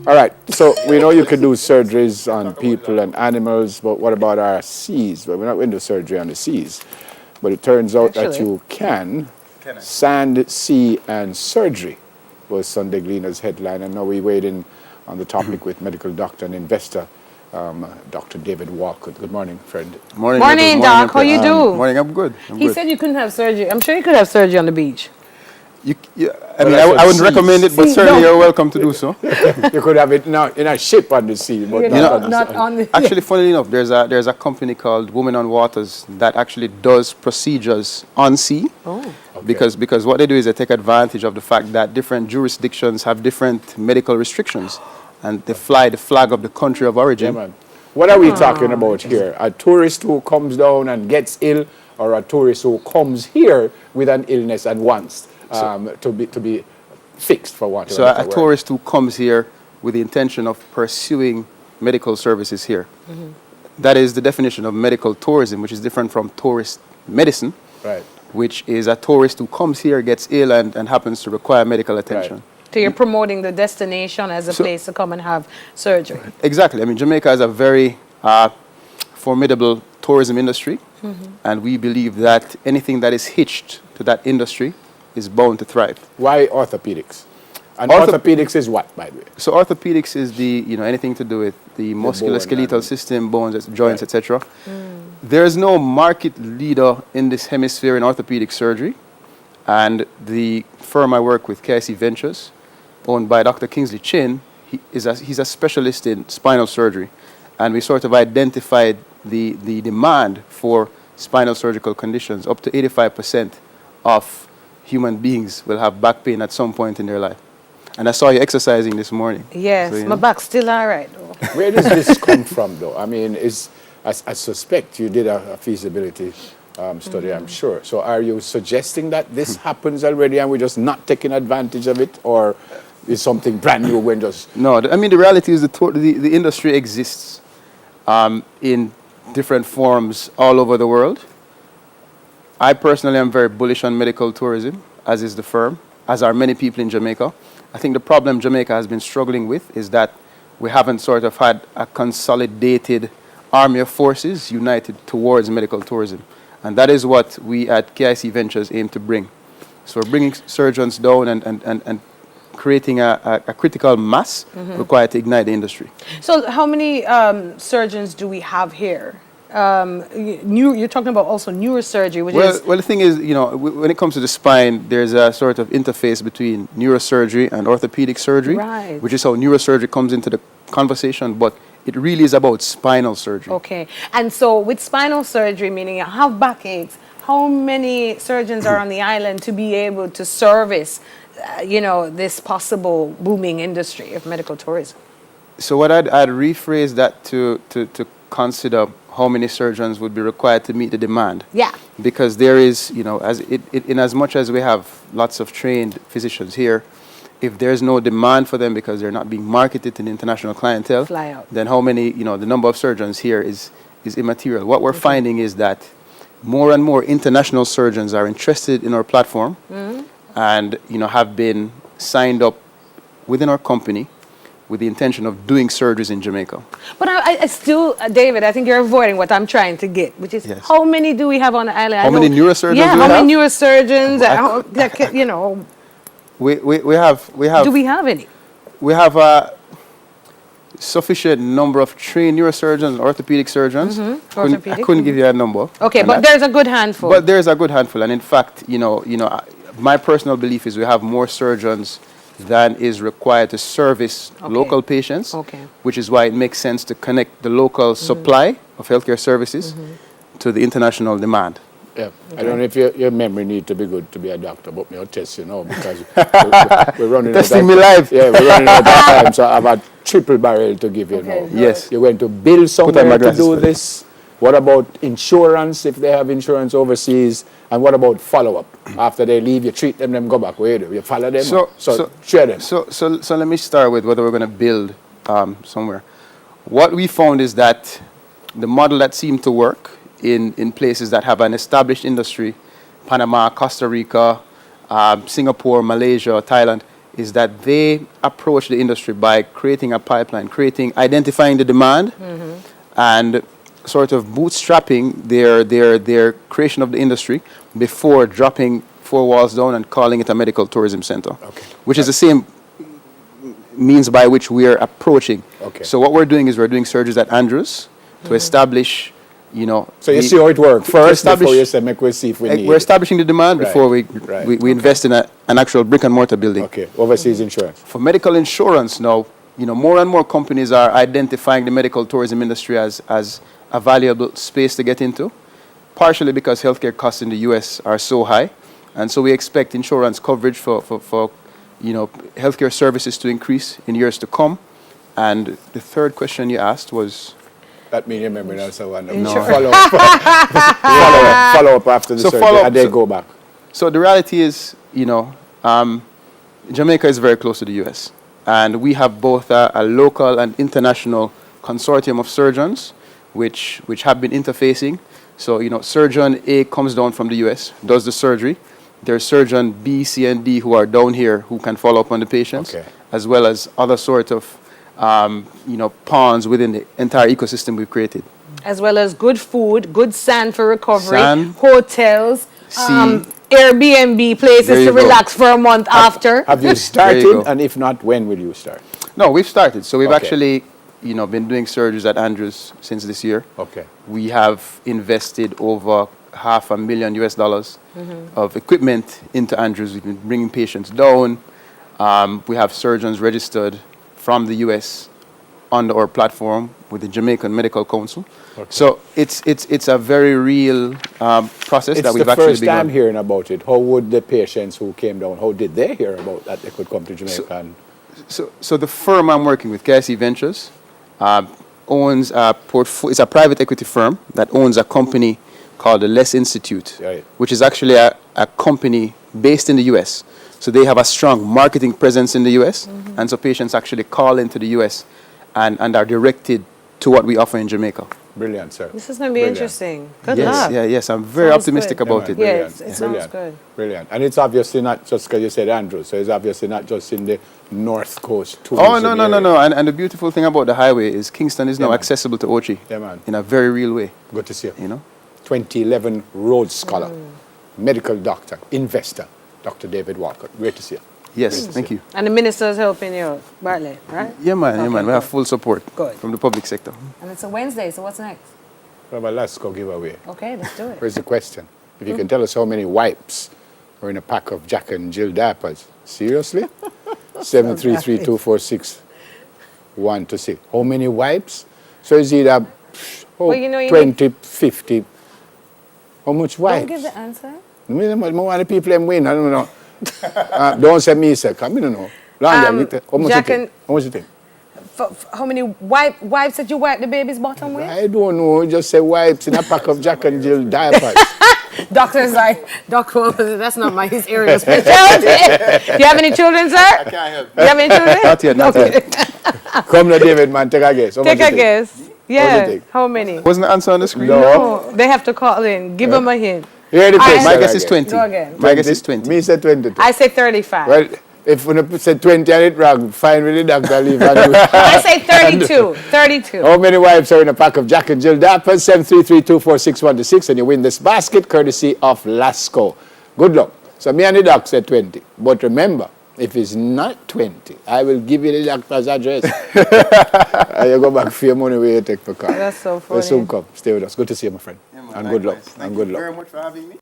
All right, so we know you can do surgeries on people and animals, but what about our seas? Well, we're not going to do surgery on the seas, but it turns out that you can. Sand, sea, and surgery was Sunday Gleaner's headline, and now we weighed in on the topic with medical doctor and investor, Dr. David Walker. Good morning, friend. Morning, Doc. How you do? Morning, I'm good. He said you couldn't have surgery. I'm sure you could have surgery on the beach. I wouldn't recommend it, but certainly you're welcome to do so. You could have it now in a ship on the sea, but not on the Actually, funnily enough, there's a company called Women on Waters that actually does procedures on sea. Oh. Okay. Because what they do is they take advantage of the fact that different jurisdictions have different medical restrictions, and they fly the flag of the country of origin. Yeah, man. What are we talking about here? A tourist who comes down and gets ill, or a tourist who comes here with an illness and wants to be fixed for what? So a tourist who comes here with the intention of pursuing medical services here. Mm-hmm. That is the definition of medical tourism, which is different from tourist medicine, Right. which is a tourist who comes here, gets ill, and happens to require medical attention. Right. So you're promoting the destination as a place to come and have surgery. Exactly. I mean, Jamaica has a very formidable tourism industry, and we believe that anything that is hitched to that industry is bound to thrive. Why orthopedics? And orthopedics is what, by the way? So orthopedics is anything to do with the musculoskeletal system, bones, joints, etc. There is no market leader in this hemisphere in orthopedic surgery, and the firm I work with, KIC Ventures, owned by Dr. Kingsley Chin, he's a specialist in spinal surgery, and we sort of identified the demand for spinal surgical conditions. Up to 85% of human beings will have back pain at some point in their life. And I saw you exercising this morning. Yes, So, my back's still all right, though. Where does this come from, though? I mean, I suspect you did a feasibility study, I'm sure. So are you suggesting that this happens already and we're just not taking advantage of it, or is something brand new when just... No, I mean, the reality is the industry exists in different forms all over the world. I personally am very bullish on medical tourism, as is the firm, as are many people in Jamaica. I think the problem Jamaica has been struggling with is that we haven't sort of had a consolidated army of forces united towards medical tourism. And that is what we at KIC Ventures aim to bring. So we're bringing surgeons down and creating a critical mass required to ignite the industry. So how many surgeons do we have here? You're talking about also neurosurgery, which is... Well, the thing is, when it comes to the spine, there's a sort of interface between neurosurgery and orthopedic surgery, Right. which is how neurosurgery comes into the conversation, but it really is about spinal surgery. Okay. And so with spinal surgery, meaning you have backaches, how many surgeons are on the island to be able to service, this possible booming industry of medical tourism? So what I'd rephrase that to consider how many surgeons would be required to meet the demand. Yeah. Because there is, in as much as we have lots of trained physicians here, if there's no demand for them because they're not being marketed to the international clientele, Fly out. then how many, the number of surgeons here is immaterial. What we're finding is that more and more international surgeons are interested in our platform and, have been signed up within our company with the intention of doing surgeries in Jamaica. But I still, David, I think you're avoiding what I'm trying to get, which is how many do we have on the island? How many neurosurgeons Yeah, do we how have? many neurosurgeons? We have... Do we have any? We have a sufficient number of trained neurosurgeons and orthopedic surgeons. I couldn't give you a number. Okay, but there's a good handful. But there's a good handful, and in fact, my personal belief is we have more surgeons than is required to service local patients, which is why it makes sense to connect the local supply of healthcare services to the international demand. Yeah, I don't know if your memory need to be good to be a doctor, but me will test because we're running out of Testing me live. Yeah, we're running out of time, so I have a triple barrel to give you now. Yes. You're going to build somewhere to do this. What about insurance, if they have insurance overseas? And what about follow-up? After they leave, you treat them, then go back. Where do you follow them? So share them. So let me start with whether we're going to build somewhere. What we found is that the model that seemed to work in places that have an established industry, Panama, Costa Rica, Singapore, Malaysia, Thailand, is that they approach the industry by creating a pipeline, identifying the demand, and sort of bootstrapping their creation of the industry before dropping 4 walls down and calling it a medical tourism center, which is the same means by which we are approaching. So what we're doing is we're doing surgeries at Andrews to establish, you know. So you see how it works first before you say, make we see if we need We're it. establishing the demand before we invest in an actual brick and mortar building. Okay, overseas insurance. For medical insurance now, you know, more and more companies are identifying the medical tourism industry as a valuable space to get into, partially because healthcare costs in the US are so high. And so we expect insurance coverage for you know, healthcare services to increase in years to come. And the third question you asked was? That means you remember now, so no. Insurance. Follow up after the surgery, and then go back. So the reality is, you know, Jamaica is very close to the US. And we have both a local and international consortium of surgeons which have been interfacing. So, you know, surgeon A comes down from the US, does the surgery. There's surgeon B, C, and D who are down here who can follow up on the patients, as well as other sort of, you know, pawns within the entire ecosystem we've created. As well as good food, good sand for recovery, Sand, hotels, Airbnb places to relax for a month after. Have you started? And if not, when will you start? No, we've started. So we've actually, you know, been doing surgeries at Andrews since this year. We have invested over $500,000 US of equipment into Andrews. We've been bringing patients down. We have surgeons registered from the US on our platform with the Jamaican Medical Council. So it's a very real process that we've actually begun. It's the first time hearing about it. How would the patients who came down, how did they hear about that they could come to Jamaica? So the firm I'm working with, KIC Ventures, owns it's a private equity firm that owns a company called the Les Institute, which is actually a company based in the US. So they have a strong marketing presence in the US, and so patients actually call into the US and are directed to what we offer in Jamaica. Brilliant, sir. This is going to be interesting. Good luck. Yes, I'm very optimistic about it. Yes, it sounds good. Brilliant. And it's obviously not just because you said Andrews, so it's obviously not just in the North Coast. Oh, no. And the beautiful thing about the highway is Kingston is now accessible to Ochi in a very real way. Good to see you. You know? 2011 Rhodes Scholar, medical doctor, investor, Dr. David Walcott. Great to see you. Yes, thank you. And the minister's helping you, Bartlett, right? Yeah, man. We have full support from the public sector. And it's a Wednesday, so what's next? Well, let's go giveaway. Okay, let's do it. Here's the question. If you can tell us how many wipes are in a pack of Jack and Jill diapers. Seriously? 733-246-1 to see. How many wipes? So is it a 20, 50? How much wipes? Don't give the answer. I want the people them win. I don't know. Don't say me, sir. Come, I don't know. How much you think? How many wipes that you wipe the baby's bottom with? I don't know. Just say wipes in a pack of Jack and Jill diapers. Doctor's like, Doctor, that's not his area of specialty. Do you have any children, sir? I can't help. Do you have any children? Not yet. Come now, David, man. Take a guess. Take a guess. Yeah. How many? Wasn't the answer on the screen? No. They have to call in. Give them a hint. Here the question. My guess is 20. Go again. My guess is 20. Me say 22. I say 35. Well, if we say 20 and it wrong, fine with the doctor, leave and do. I say 32. 32. How many wipes are in a pack of Jack and Jill diapers? 733-246-1 and you win this basket courtesy of Lasco. Good luck. So me and the doc said 20. But remember, if it's not 20, I will give you the doctor's address. And you go back for your money where you take for car. That's so funny. We'll soon come. Stay with us. Good to see you, my friend. Yeah, man, and good luck. Thank you very much for having me.